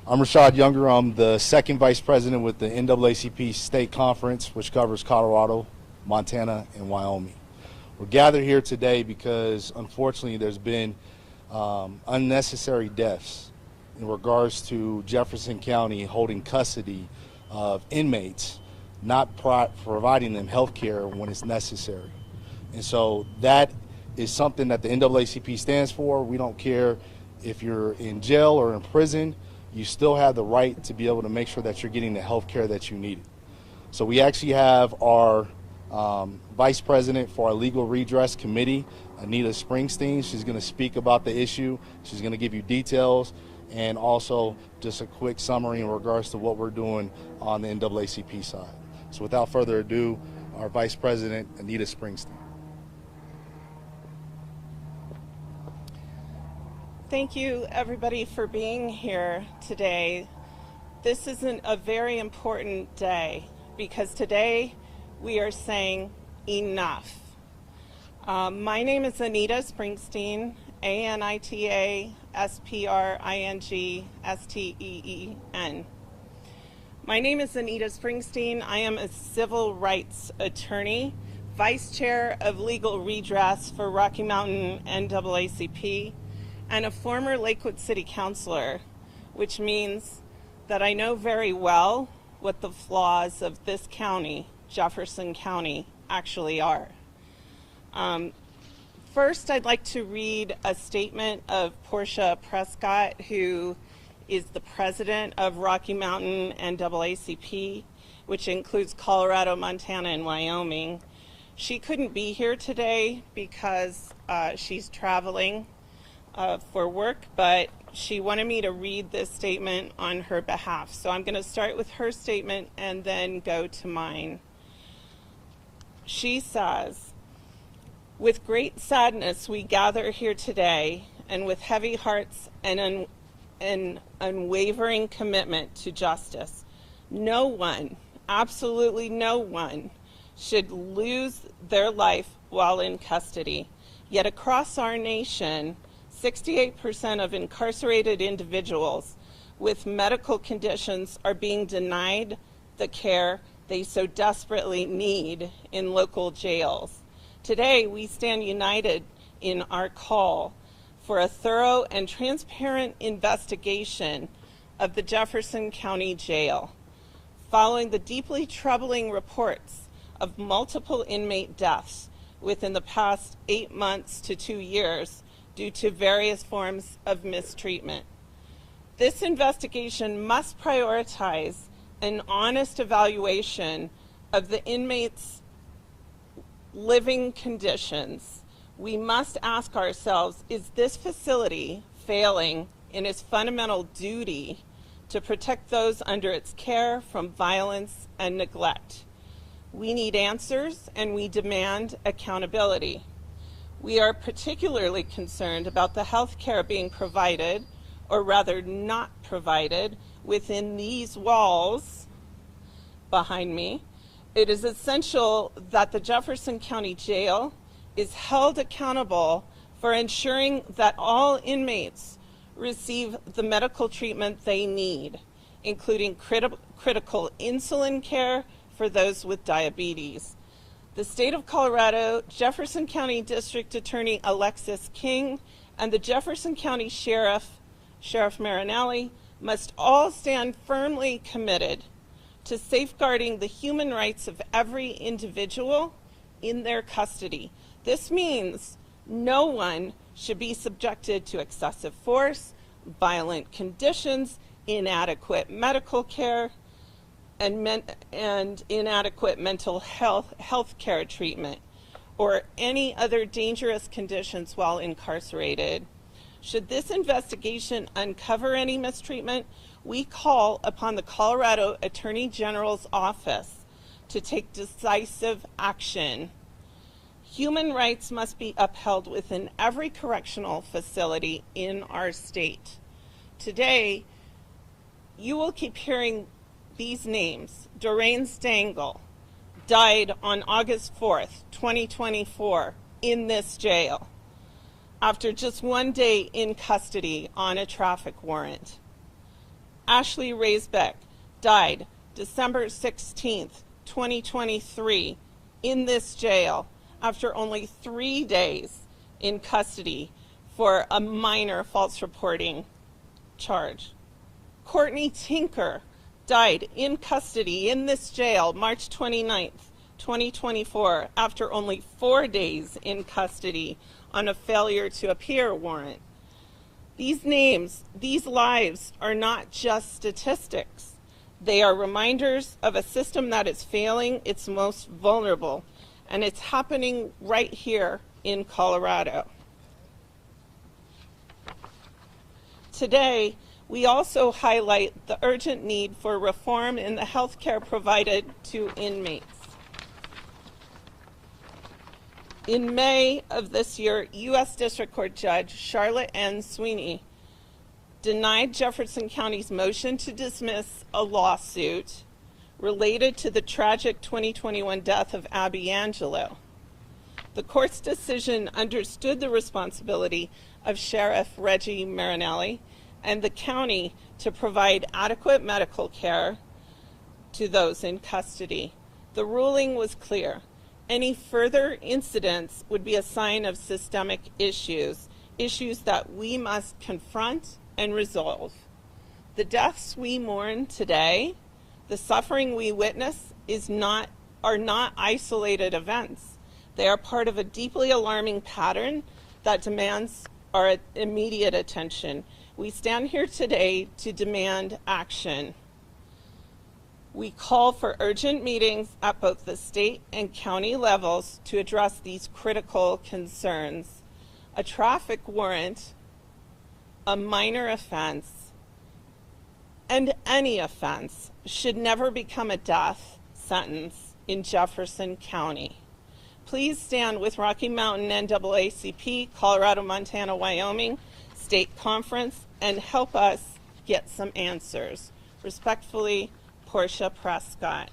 I'm Rashad Younger. I'm the second vice president with the NAACP State Conference, which covers Colorado, Montana, and Wyoming. We're gathered here today because, unfortunately, there's been unnecessary deaths in regards to Jefferson County holding custody of inmates, not providing them health care when it's necessary. And so that is something that the NAACP stands for. We don't care if you're in jail or in prison, you still have the right to be able to make sure that you're getting the health care that you need. So we actually have our vice president for our legal redress committee, Anita Springsteen. She's going to speak about the issue. She's going to give you details and also just a quick summary in regards to what we're doing on the NAACP side. So without further ado, our vice president, Anita Springsteen. Thank you, everybody, for being here today. This is a very important day because today we are saying enough. My name is Anita Springsteen, Anita Springsteen. My name is Anita Springsteen. I am a civil rights attorney, vice chair of legal redress for Rocky Mountain NAACP, and a former Lakewood City Councilor, which means that I know very well what the flaws of this county, Jefferson County, actually are. First, I'd like to read a statement of Portia Prescott, who is the president of Rocky Mountain NAACP, which includes Colorado, Montana, and Wyoming. She couldn't be here today because she's traveling for work, but she wanted me to read this statement on her behalf. So I'm going to start with her statement and then go to mine. She says, "With great sadness we gather here today, and with heavy hearts and an unwavering commitment to justice. No one, absolutely no one, should lose their life while in custody. Yet across our nation, 68% of incarcerated individuals with medical conditions are being denied the care they so desperately need in local jails. Today, we stand united in our call for a thorough and transparent investigation of the Jefferson County Jail, following the deeply troubling reports of multiple inmate deaths within the past 8 months to 2 years due to various forms of mistreatment. This investigation must prioritize an honest evaluation of the inmates' living conditions. We must ask ourselves, is this facility failing in its fundamental duty to protect those under its care from violence and neglect? We need answers and we demand accountability. We are particularly concerned about the health care being provided, or rather not provided, within these walls behind me. It is essential that the Jefferson County Jail is held accountable for ensuring that all inmates receive the medical treatment they need, including critical insulin care for those with diabetes. The state of Colorado, Jefferson County District Attorney Alexis King, and the Jefferson County Sheriff Marinelli must all stand firmly committed to safeguarding the human rights of every individual in their custody. This means no one should be subjected to excessive force, violent conditions, inadequate medical care, and inadequate mental health care treatment, or any other dangerous conditions while incarcerated. Should this investigation uncover any mistreatment, we call upon the Colorado Attorney General's office to take decisive action. Human rights must be upheld within every correctional facility in our state. Today, you will keep hearing these names. Doraine Stangel died on August 4th, 2024, in this jail after just 1 day in custody on a traffic warrant. Ashley Raisbeck died December 16th, 2023 in this jail after only 3 days in custody for a minor false reporting charge. Courtney Tinker died in custody in this jail March 29th, 2024 after only 4 days in custody on a failure to appear warrant. These names, these lives are not just statistics. They are reminders of a system that is failing its most vulnerable, and it's happening right here in Colorado. Today, we also highlight the urgent need for reform in the health care provided to inmates. In May of this year, U.S. District Court Judge Charlotte N. Sweeney denied Jefferson County's motion to dismiss a lawsuit related to the tragic 2021 death of Abby Angelo. The court's decision understood the responsibility of Sheriff Reggie Marinelli and the county to provide adequate medical care to those in custody. The ruling was clear. Any further incidents would be a sign of systemic issues that we must confront and resolve. The deaths we mourn today, the suffering we witness are not isolated events. They are part of a deeply alarming pattern that demands our immediate attention. We stand here today to demand action. We call for urgent meetings at both the state and county levels to address these critical concerns. A traffic warrant, a minor offense, and any offense should never become a death sentence in Jefferson County. Please stand with Rocky Mountain NAACP, Colorado, Montana, Wyoming State Conference and help us get some answers. Respectfully, Portia Prescott.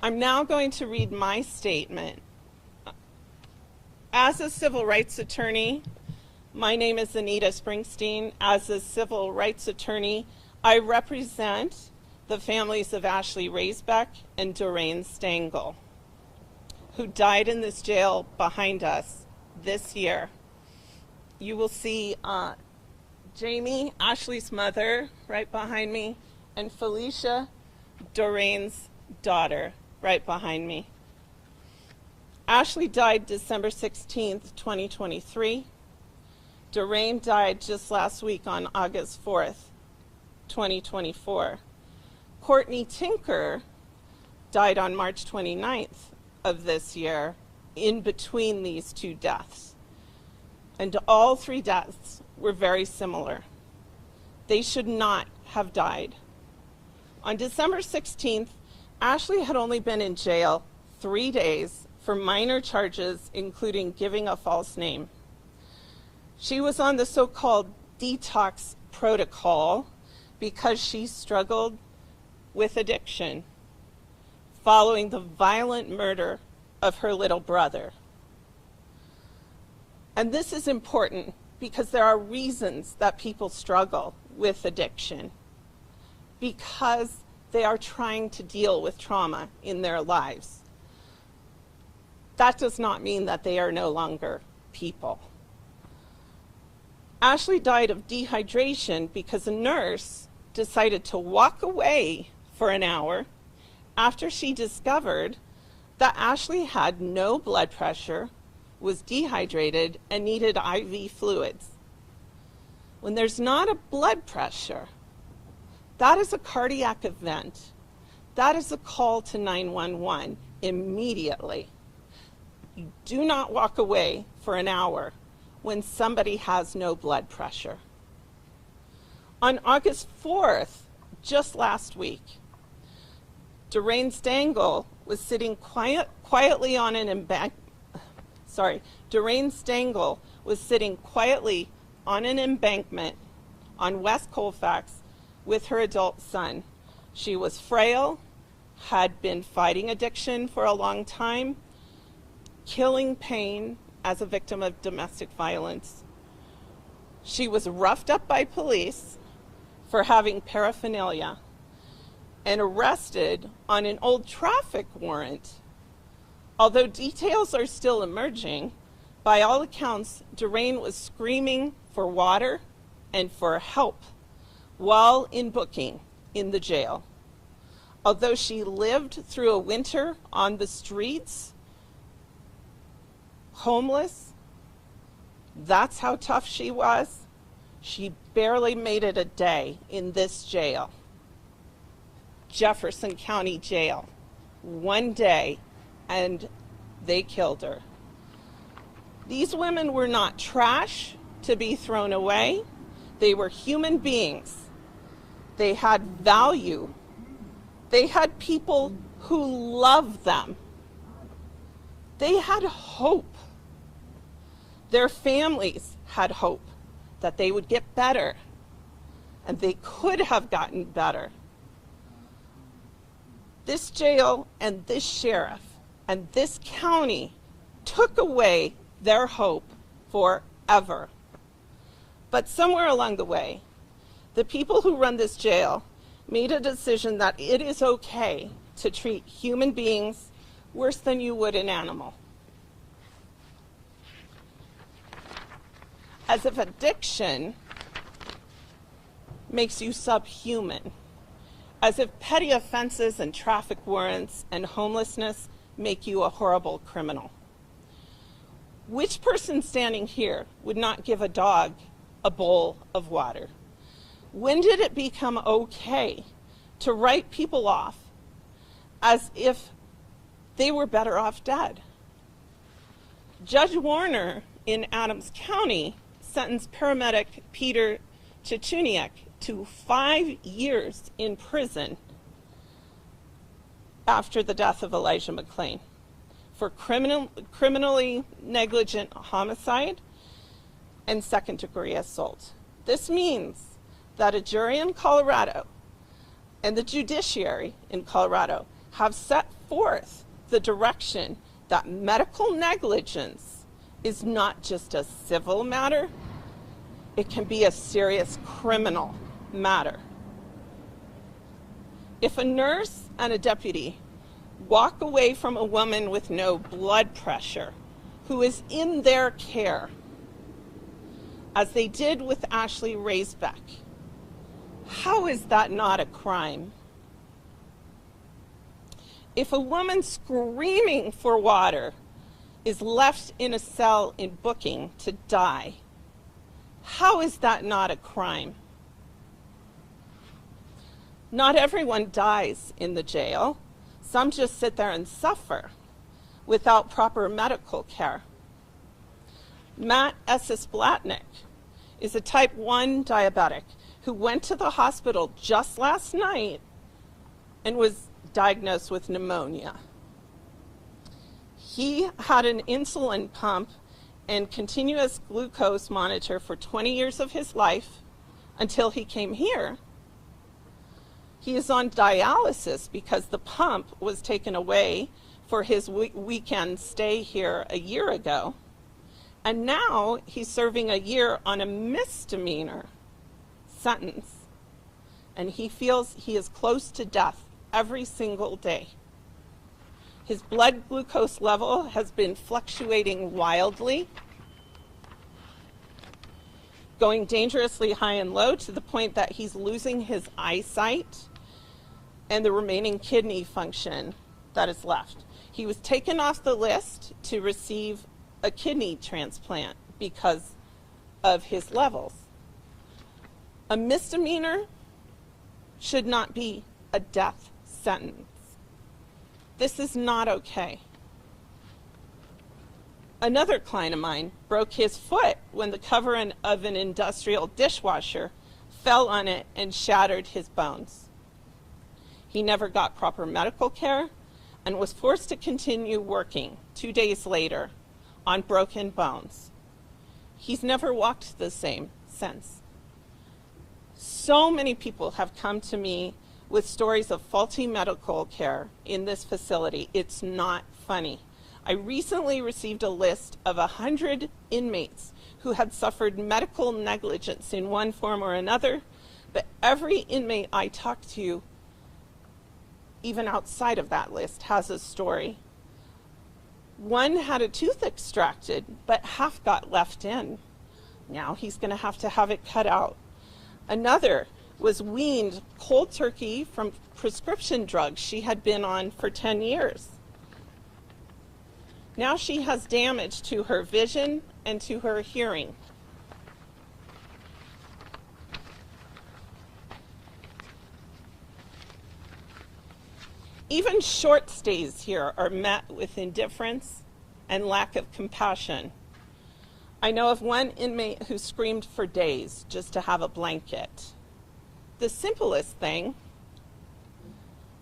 I'm now going to read my statement. As a civil rights attorney, my name is Anita Springsteen. As a civil rights attorney, I represent the families of Ashley Raisbeck and Doraine Stangel, who died in this jail behind us this year. You will see Jamie, Ashley's mother, right behind me, and Felicia, Doraine's daughter, right behind me. Ashley died December 16th, 2023. Doraine died just last week on August 4th, 2024. Courtney Tinker died on March 29th of this year, in between these two deaths. And all three deaths were very similar. They should not have died. On December 16th, Ashley had only been in jail 3 days for minor charges, including giving a false name. She was on the so-called detox protocol because she struggled with addiction following the violent murder of her little brother. And this is important because there are reasons that people struggle with addiction, because they are trying to deal with trauma in their lives. That does not mean that they are no longer people. Ashley died of dehydration because a nurse decided to walk away for an hour after she discovered that Ashley had no blood pressure, was dehydrated, and needed IV fluids. When there's not a blood pressure, that is a cardiac event. That is a call to 911 immediately. You do not walk away for an hour when somebody has no blood pressure. On August 4th, just last week, Doraine Stangel was sitting quietly on an embankment. Doraine Stangel was sitting quietly on an embankment on West Colfax with her adult son. She was frail, had been fighting addiction for a long time, killing pain as a victim of domestic violence. She was roughed up by police for having paraphernalia and arrested on an old traffic warrant. Although details are still emerging, by all accounts, Doraine was screaming for water and for help while in booking in the jail. Although she lived through a winter on the streets, homeless, that's how tough she was. She barely made it a day in this jail, Jefferson County Jail. One day, and they killed her. These women were not trash to be thrown away. They were human beings. They had value. They had people who loved them. They had hope. Their families had hope that they would get better, and they could have gotten better. This jail and this sheriff and this county took away their hope forever. But somewhere along the way, the people who run this jail made a decision that it is okay to treat human beings worse than you would an animal. As if addiction makes you subhuman. As if petty offenses and traffic warrants and homelessness make you a horrible criminal. Which person standing here would not give a dog a bowl of water? When did it become okay to write people off as if they were better off dead? Judge Warner in Adams County sentenced paramedic Peter Chichuniak to 5 years in prison after the death of Elijah McClain for criminally negligent homicide and second-degree assault. This means that a jury in Colorado and the judiciary in Colorado have set forth the direction that medical negligence is not just a civil matter, it can be a serious criminal matter. If a nurse and a deputy walk away from a woman with no blood pressure who is in their care, as they did with Ashley Raisbeck, how is that not a crime? If a woman screaming for water is left in a cell in booking to die, how is that not a crime? Not everyone dies in the jail. Some just sit there and suffer without proper medical care. Matt Esses-Blatnik is a type 1 diabetic who went to the hospital just last night and was diagnosed with pneumonia. He had an insulin pump and continuous glucose monitor for 20 years of his life until he came here. He is on dialysis because the pump was taken away for his weekend stay here a year ago. And now he's serving a year on a misdemeanor sentence. And he feels he is close to death every single day. His blood glucose level has been fluctuating wildly, going dangerously high and low to the point that he's losing his eyesight and the remaining kidney function that is left. He was taken off the list to receive a kidney transplant because of his levels. A misdemeanor should not be a death sentence. This is not okay. Another client of mine broke his foot when the cover of an industrial dishwasher fell on it and shattered his bones. He never got proper medical care and was forced to continue working 2 days later on broken bones. He's never walked the same since. So many people have come to me with stories of faulty medical care in this facility. It's not funny. I recently received a list of 100 inmates who had suffered medical negligence in one form or another, but every inmate I talked to, even outside of that list, has a story. One had a tooth extracted, but half got left in. Now he's going to have it cut out. Another was weaned cold turkey from prescription drugs she had been on for 10 years. Now she has damage to her vision and to her hearing. Even short stays here are met with indifference and lack of compassion. I know of one inmate who screamed for days just to have a blanket. The simplest thing,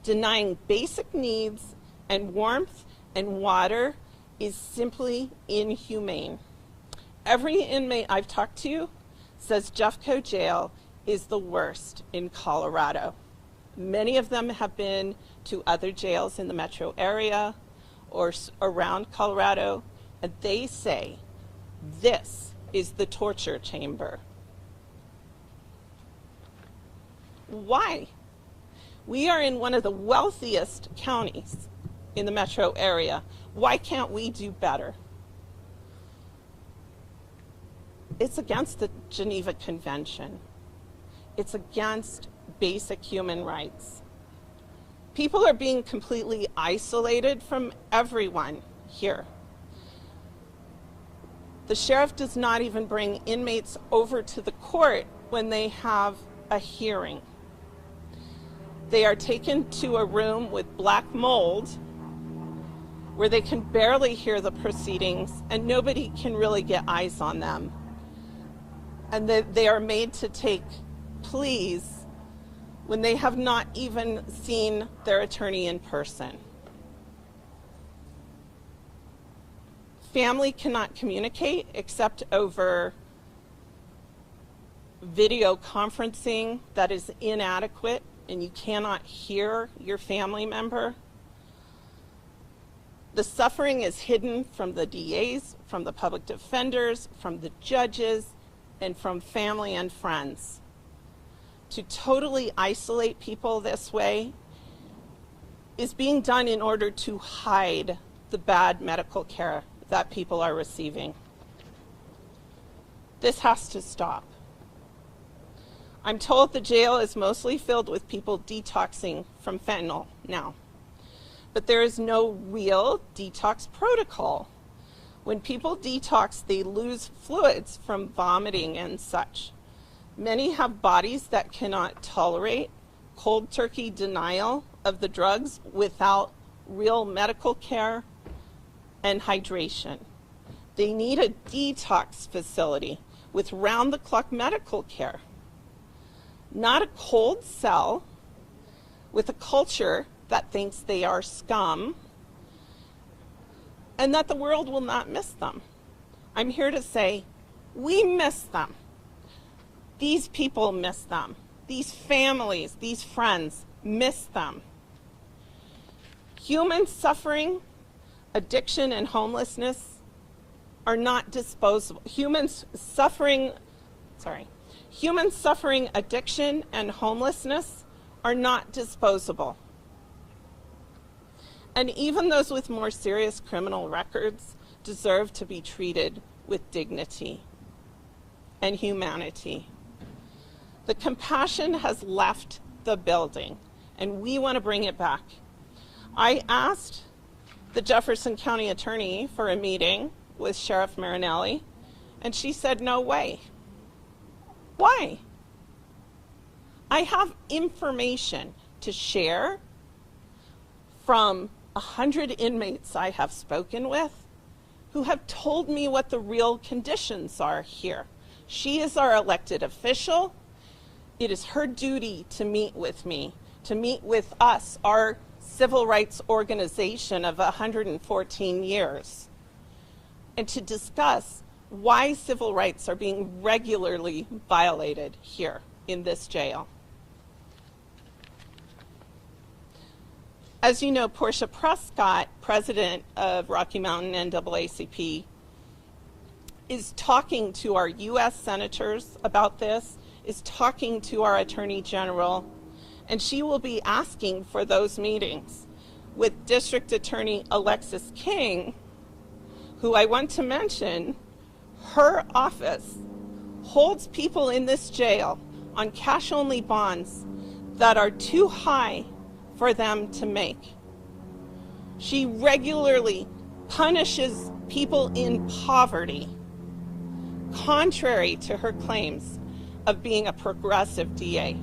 denying basic needs and warmth and water, is simply inhumane. Every inmate I've talked to says Jeffco jail is the worst in Colorado. Many of them have been to other jails in the metro area or around Colorado, and they say this is the torture chamber. Why? We are in one of the wealthiest counties in the metro area. Why can't we do better? It's against the Geneva Convention. It's against basic human rights. People are being completely isolated from everyone here. The sheriff does not even bring inmates over to the court when they have a hearing. They are taken to a room with black mold where they can barely hear the proceedings and nobody can really get eyes on them. And they are made to take pleas when they have not even seen their attorney in person. Family cannot communicate except over video conferencing that is inadequate, and you cannot hear your family member. The suffering is hidden from the DAs, from the public defenders, from the judges, and from family and friends. To totally isolate people this way is being done in order to hide the bad medical care that people are receiving. This has to stop. I'm told the jail is mostly filled with people detoxing from fentanyl now, but there is no real detox protocol. When people detox, they lose fluids from vomiting and such. Many have bodies that cannot tolerate cold turkey denial of the drugs without real medical care and hydration. They need a detox facility with round-the-clock medical care, not a cold cell with a culture that thinks they are scum and that the world will not miss them. I'm here to say, we miss them. These people miss them. These families, these friends miss them. Human suffering, addiction, and homelessness are not disposable. Human suffering, addiction, and homelessness are not disposable. And even those with more serious criminal records deserve to be treated with dignity and humanity. The compassion has left the building, and we want to bring it back. I asked the Jefferson County Attorney for a meeting with Sheriff Marinelli, and she said, no way. Why? I have information to share from 100 inmates I have spoken with who have told me what the real conditions are here. She is our elected official. It is her duty to meet with me, to meet with us, our civil rights organization of 114 years, and to discuss why civil rights are being regularly violated here in this jail. As you know, Portia Prescott, president of Rocky Mountain NAACP, is talking to our U.S. senators about this, is talking to our Attorney General, and she will be asking for those meetings with District Attorney Alexis King, who I want to mention, her office holds people in this jail on cash-only bonds that are too high for them to make. She regularly punishes people in poverty, contrary to her claims of being a progressive DA.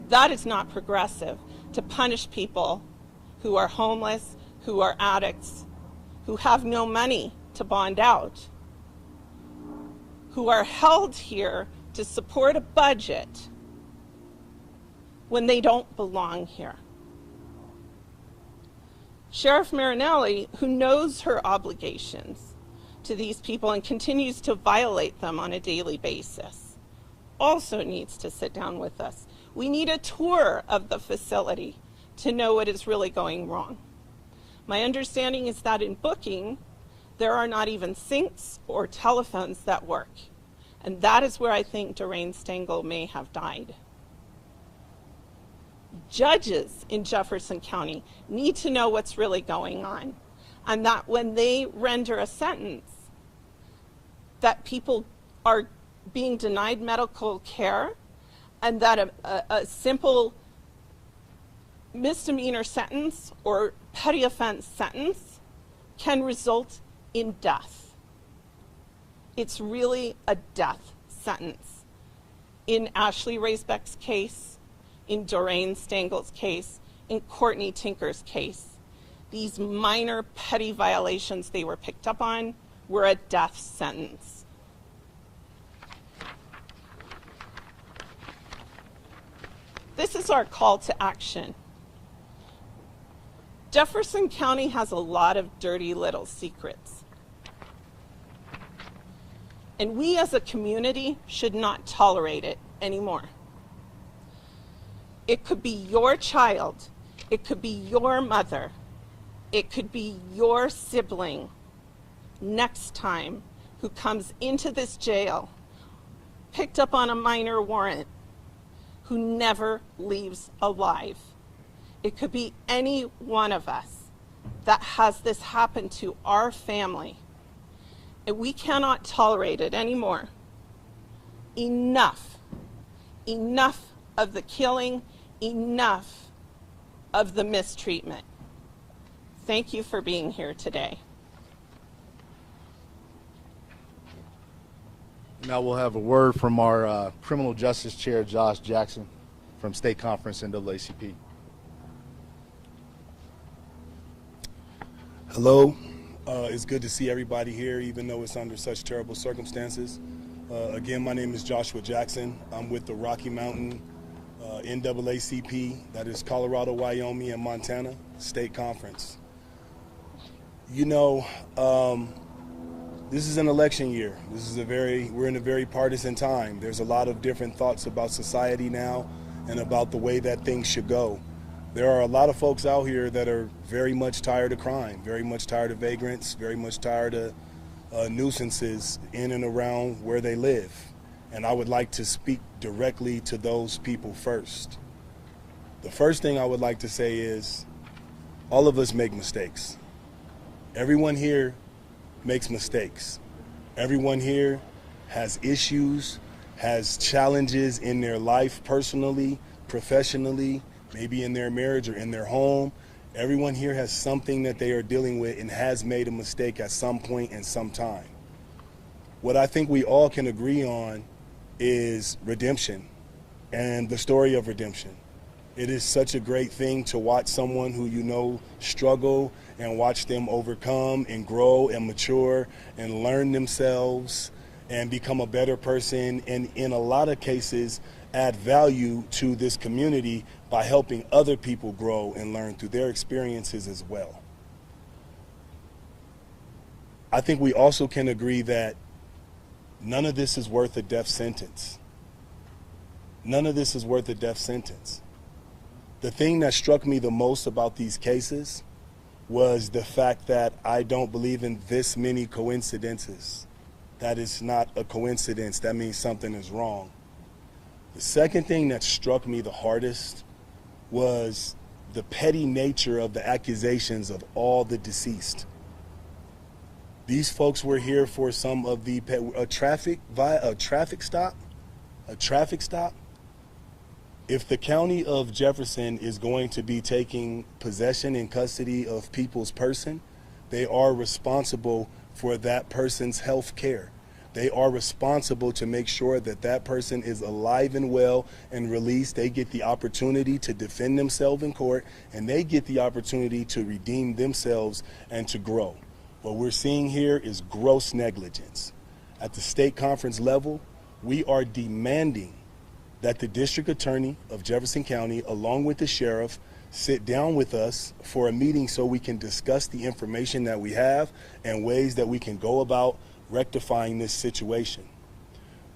That is not progressive, to punish people who are homeless, who are addicts, who have no money to bond out, who are held here to support a budget when they don't belong here. Sheriff Marinelli, who knows her obligations to these people and continues to violate them on a daily basis, also needs to sit down with us. We need a tour of the facility to know what is really going wrong. My understanding is that in booking, there are not even sinks or telephones that work. And that is where I think Doraine Stangel may have died. Judges in Jefferson County need to know what's really going on, and that when they render a sentence, that people are being denied medical care, and that a simple misdemeanor sentence or petty offense sentence can result in death. It's really a death sentence. In Ashley Raisbeck's case, in Doraine Stangel's case, in Courtney Tinker's case, these minor petty violations they were picked up on were a death sentence. This is our call to action. Jefferson County has a lot of dirty little secrets. And we as a community should not tolerate it anymore. It could be your child, it could be your mother, it could be your sibling next time who comes into this jail, picked up on a minor warrant, who never leaves alive. It could be any one of us that has this happen to our family. And we cannot tolerate it anymore. Enough. Enough of the killing, enough of the mistreatment. Thank you for being here today. Now we'll have a word from our Criminal Justice Chair, Josh Jackson, from State Conference NAACP. Hello. It's good to see everybody here, even though it's under such terrible circumstances. Again, my name is Joshua Jackson. I'm with the Rocky Mountain NAACP, that is Colorado, Wyoming, and Montana State Conference. You know, this is an election year. We're in a very partisan time. There's a lot of different thoughts about society now and about the way that things should go. There are a lot of folks out here that are very much tired of crime, very much tired of vagrants, very much tired of nuisances in and around where they live. And I would like to speak directly to those people first. The first thing I would like to say is all of us make mistakes. Everyone here makes mistakes. Everyone here has issues, has challenges in their life personally, professionally, maybe in their marriage or in their home. Everyone here has something that they are dealing with and has made a mistake at some point in some time. What I think we all can agree on is redemption and the story of redemption. It is such a great thing to watch someone who you know struggle and watch them overcome and grow and mature and learn themselves and become a better person, and in a lot of cases add value to this community by helping other people grow and learn through their experiences as well. I think we also can agree that none of this is worth a death sentence. None of this is worth a death sentence. The thing that struck me the most about these cases was the fact that I don't believe in this many coincidences. That is not a coincidence. That means something is wrong. The second thing that struck me the hardest was the petty nature of the accusations of all the deceased. These folks were here for some of the a traffic stop. If the county of Jefferson is going to be taking possession and custody of people's person, they are responsible for that person's health care. They are responsible to make sure that that person is alive and well and released. They get the opportunity to defend themselves in court, and they get the opportunity to redeem themselves and to grow. What we're seeing here is gross negligence. At the state conference level, we are demanding that the district attorney of Jefferson County, along with the sheriff, sit down with us for a meeting so we can discuss the information that we have and ways that we can go about rectifying this situation.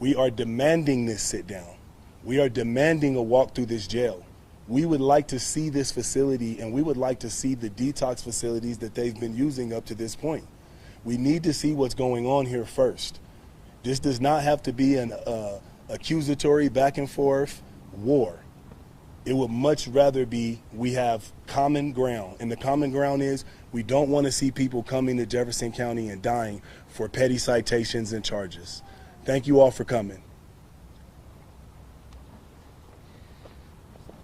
We are demanding this sit down. We are demanding a walk through this jail. We would like to see this facility, and we would like to see the detox facilities that they've been using up to this point. We need to see what's going on here first. This does not have to be an accusatory back and forth war. It would much rather be we have common ground, and the common ground is we don't want to see people coming to Jefferson County and dying for petty citations and charges. Thank you all for coming.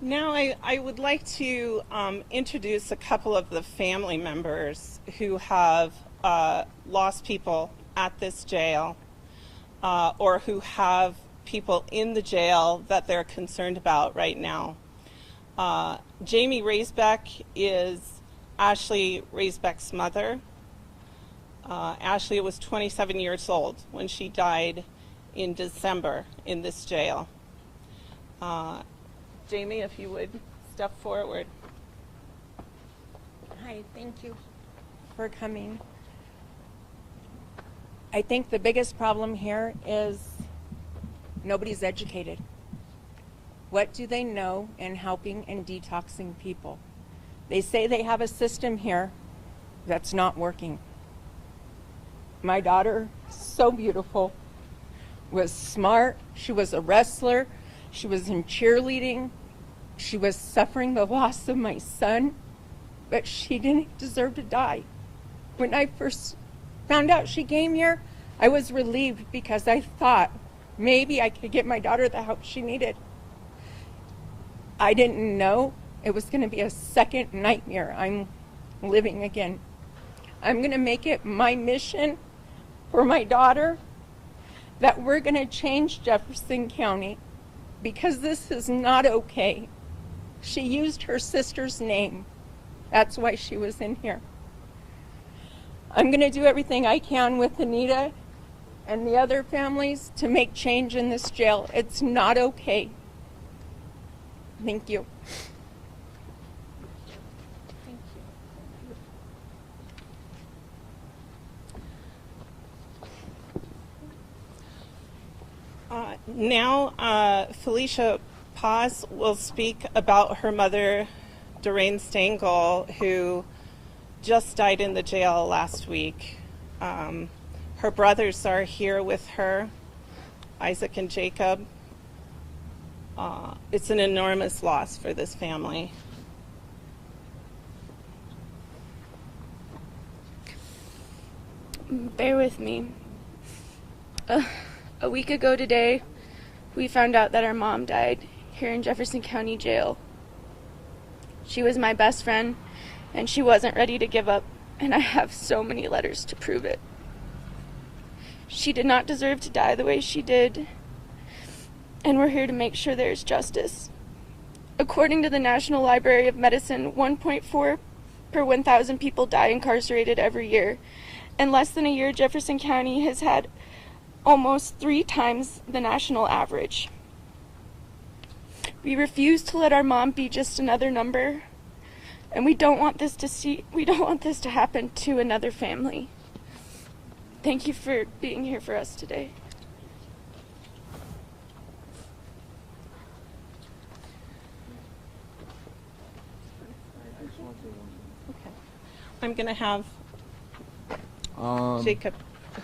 Now I would like to introduce a couple of the family members who have lost people at this jail or who have people in the jail that they're concerned about right now. Jamie Raisbeck is Ashley Raisbeck's mother. Ashley was 27 years old when she died in December in this jail. Jamie, if you would step forward. Hi, thank you for coming. I think the biggest problem here is nobody's educated. What do they know in helping and detoxing people? They say they have a system here that's not working. My daughter, so beautiful, was smart. She was a wrestler. She was in cheerleading. She was suffering the loss of my son, but she didn't deserve to die. When I first found out she came here, I was relieved because I thought maybe I could get my daughter the help she needed. I didn't know it was going to be a second nightmare I'm living again. I'm going to make it my mission for my daughter that we're going to change Jefferson County because this is not okay. She used her sister's name. That's why she was in here. I'm going to do everything I can with Anita and the other families to make change in this jail. It's not okay. Thank you. Thank you. Now, Felicia Paz will speak about her mother, Doraine Stangel, who just died in the jail last week. Her brothers are here with her, Isaac and Jacob. It's an enormous loss for this family. Bear with me. A week ago today, we found out that our mom died here in Jefferson County Jail. She was my best friend, and she wasn't ready to give up, and I have so many letters to prove it. She did not deserve to die the way she did, and we're here to make sure there's justice. According to the National Library of Medicine, 1.4 per 1,000 people die incarcerated every year. In less than a year, Jefferson County has had almost 3 times the national average. We refuse to let our mom be just another number, and we don't want this to happen to another family. Thank you for being here for us today. I'm going to have Jacob,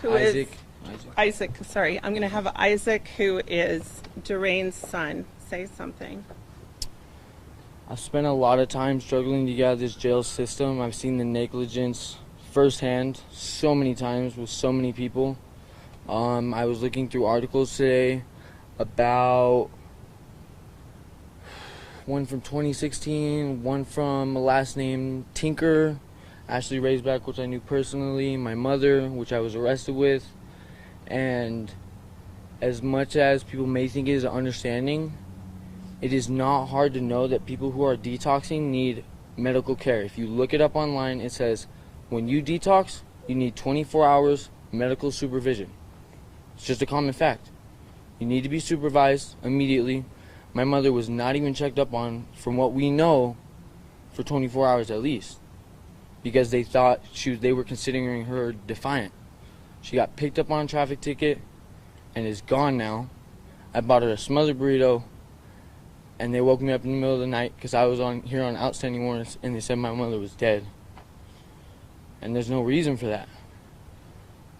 who Isaac, is Isaac, sorry. I'm going to have Isaac, who is Doraine's son, say something. I've spent a lot of time struggling to get out of this jail system. I've seen the negligence firsthand so many times with so many people. I was looking through articles today about one from 2016, one from a last name Tinker, Ashley Raisbeck, which I knew personally, my mother, which I was arrested with. And as much as people may think it is an understanding, it is not hard to know that people who are detoxing need medical care. If you look it up online, it says when you detox, you need 24 hours medical supervision. It's just a common fact. You need to be supervised immediately. My mother was not even checked up on, from what we know, for 24 hours at least, because they thought they were considering her defiant. She got picked up on a traffic ticket and is gone now. I bought her a smothered burrito, and they woke me up in the middle of the night because I was here on outstanding warrants, and they said my mother was dead. And there's no reason for that.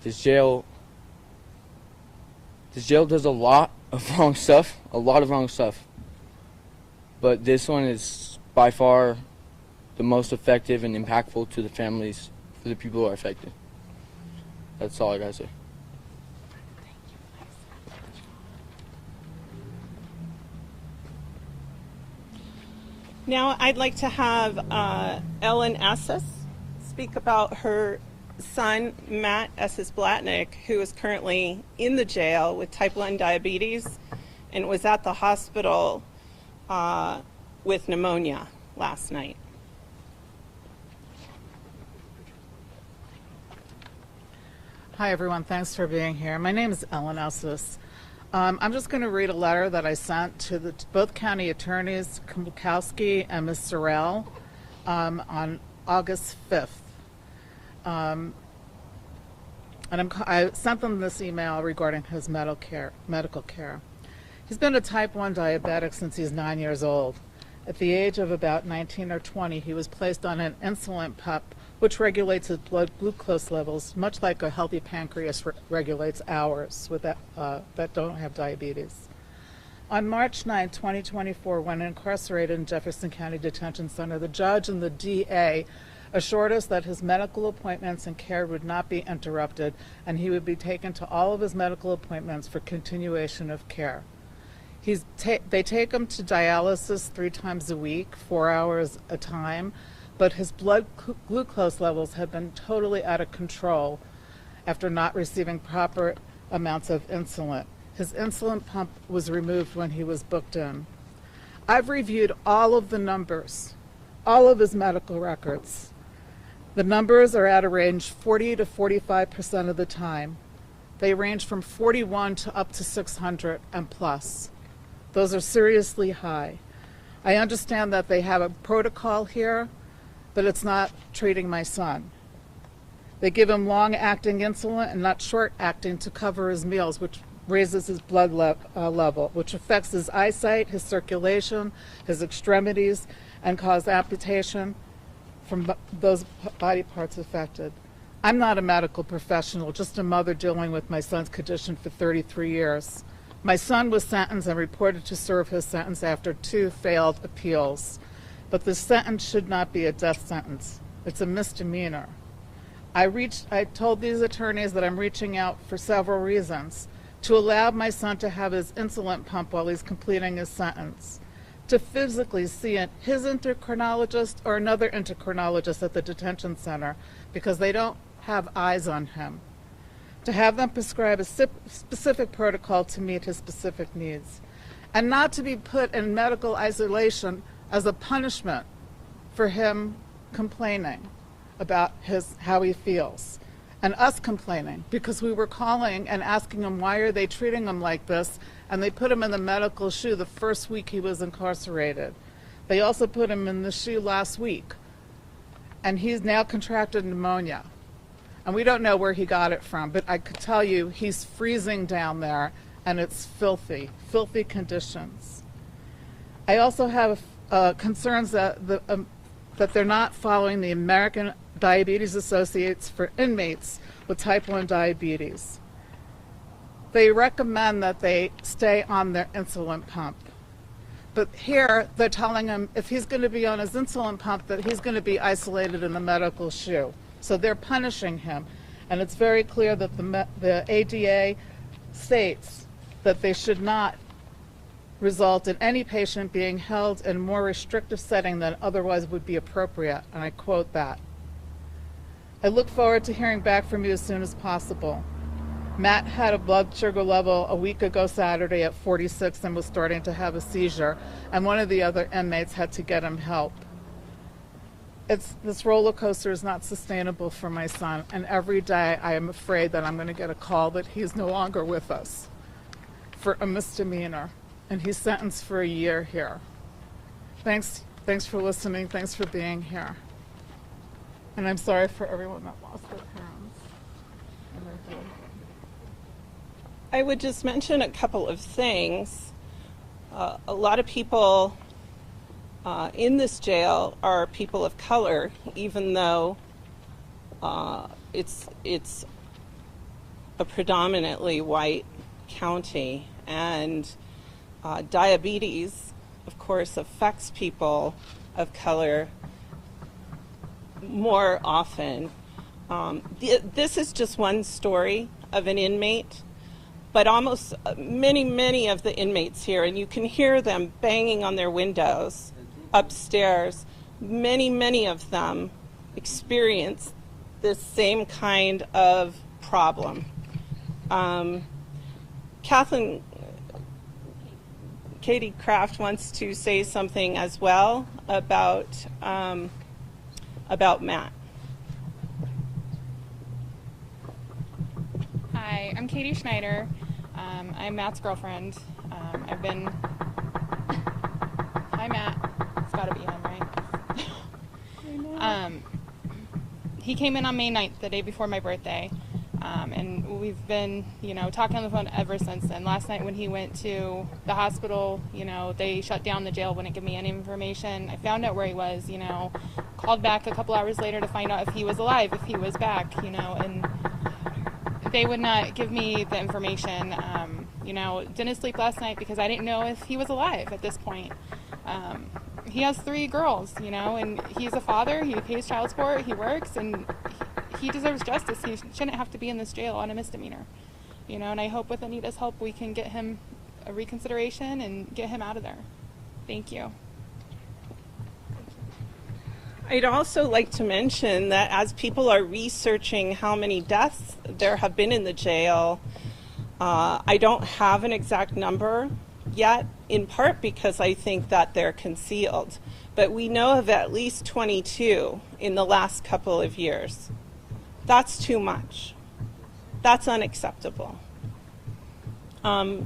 This jail does a lot of wrong stuff, but this one is by far the most effective and impactful to the families, for the people who are affected. That's all I gotta say. Now I'd like to have Ellen Esses speak about her son, Matt Esses-Blatnik, who is currently in the jail with type 1 diabetes and was at the hospital with pneumonia last night. Hi, everyone. Thanks for being here. My name is Ellen Esses. I'm just going to read a letter that I sent to both county attorneys, Kumkowski and Ms. Sorrell, on August 5th. And I sent them this email regarding his medical care. He's been a type 1 diabetic since he's 9 years old. At the age of about 19 or 20, he was placed on an insulin pump, which regulates his blood glucose levels, much like a healthy pancreas regulates ours with that don't have diabetes. On March 9, 2024, when incarcerated in Jefferson County Detention Center, the judge and the DA assured us that his medical appointments and care would not be interrupted, and he would be taken to all of his medical appointments for continuation of care. They take him to dialysis 3 times a week, 4 hours a time, but his blood glucose levels have been totally out of control after not receiving proper amounts of insulin. His insulin pump was removed when he was booked in. I've reviewed all of the numbers, all of his medical records. The numbers are at a range 40 to 45% of the time. They range from 41 to up to 600 and plus. Those are seriously high. I understand that they have a protocol here, but it's not treating my son. They give him long-acting insulin and not short-acting to cover his meals, which raises his blood level, which affects his eyesight, his circulation, his extremities, and cause amputation from those body parts affected. I'm not a medical professional, just a mother dealing with my son's condition for 33 years. My son was sentenced and reported to serve his sentence after 2 failed appeals. But the sentence should not be a death sentence. It's a misdemeanor. I told these attorneys that I'm reaching out for several reasons: to allow my son to have his insulin pump while he's completing his sentence, to physically see his endocrinologist or another endocrinologist at the detention center because they don't have eyes on him, to have them prescribe a specific protocol to meet his specific needs, and not to be put in medical isolation as a punishment for him complaining about how he feels, and us complaining because we were calling and asking him why are they treating him like this, and they put him in the medical SHU the first week he was incarcerated. They also put him in the SHU last week, and he's now contracted pneumonia. And we don't know where he got it from, but I could tell you he's freezing down there, and it's filthy, filthy conditions. I also have concerns that they're not following the American Diabetes Associates for inmates with type 1 diabetes. they recommend that they stay on their insulin pump. But here, they're telling him if he's going to be on his insulin pump, that he's going to be isolated in a medical shoe. So they're punishing him. And it's very clear that the ADA states that they should not result in any patient being held in a more restrictive setting than otherwise would be appropriate. And I quote that. I look forward to hearing back from you as soon as possible. Matt had a blood sugar level a week ago Saturday at 46 and was starting to have a seizure, and one of the other inmates had to get him help. This roller coaster is not sustainable for my son, and every day I am afraid that I'm going to get a call that he's no longer with us for a misdemeanor, and he's sentenced for a year here. Thanks for listening. Thanks for being here. And I'm sorry for everyone that lost their parents. And their dad. I would just mention a couple of things. A lot of people in this jail are people of color, even though it's a predominantly white county. And diabetes, of course, affects people of color more often. This is just one story of an inmate, but almost many of the inmates here, and you can hear them banging on their windows upstairs. Many of them experience this same kind of problem. Katie Kraft wants to say something as well about Matt. Hi, I'm Katie Schneider. I'm Matt's girlfriend. Hi, Matt. It's got to be him, right? He came in on May 9th, the day before my birthday, and we've been, talking on the phone ever since then. Last night when he went to the hospital, they shut down the jail, wouldn't give me any information. I found out where he was, called back a couple hours later to find out if he was alive, if he was back, and they would not give me the information. Didn't sleep last night because I didn't know if he was alive at this point. He has 3 girls, and he's a father. He pays child support. He works, and he deserves justice. He shouldn't have to be in this jail on a misdemeanor, and I hope with Anita's help we can get him a reconsideration and get him out of there. Thank you. I'd also like to mention that as people are researching how many deaths there have been in the jail, I don't have an exact number yet, in part because I think that they're concealed. But we know of at least 22 in the last couple of years. That's too much. That's unacceptable. Are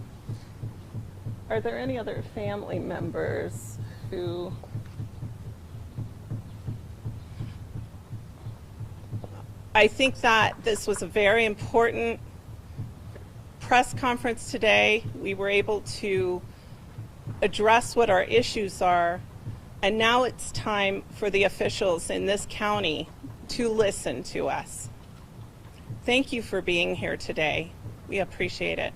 there any other family members who... I think that this was a very important press conference today. We were able to address what our issues are, and now it's time for the officials in this county to listen to us. Thank you for being here today. We appreciate it.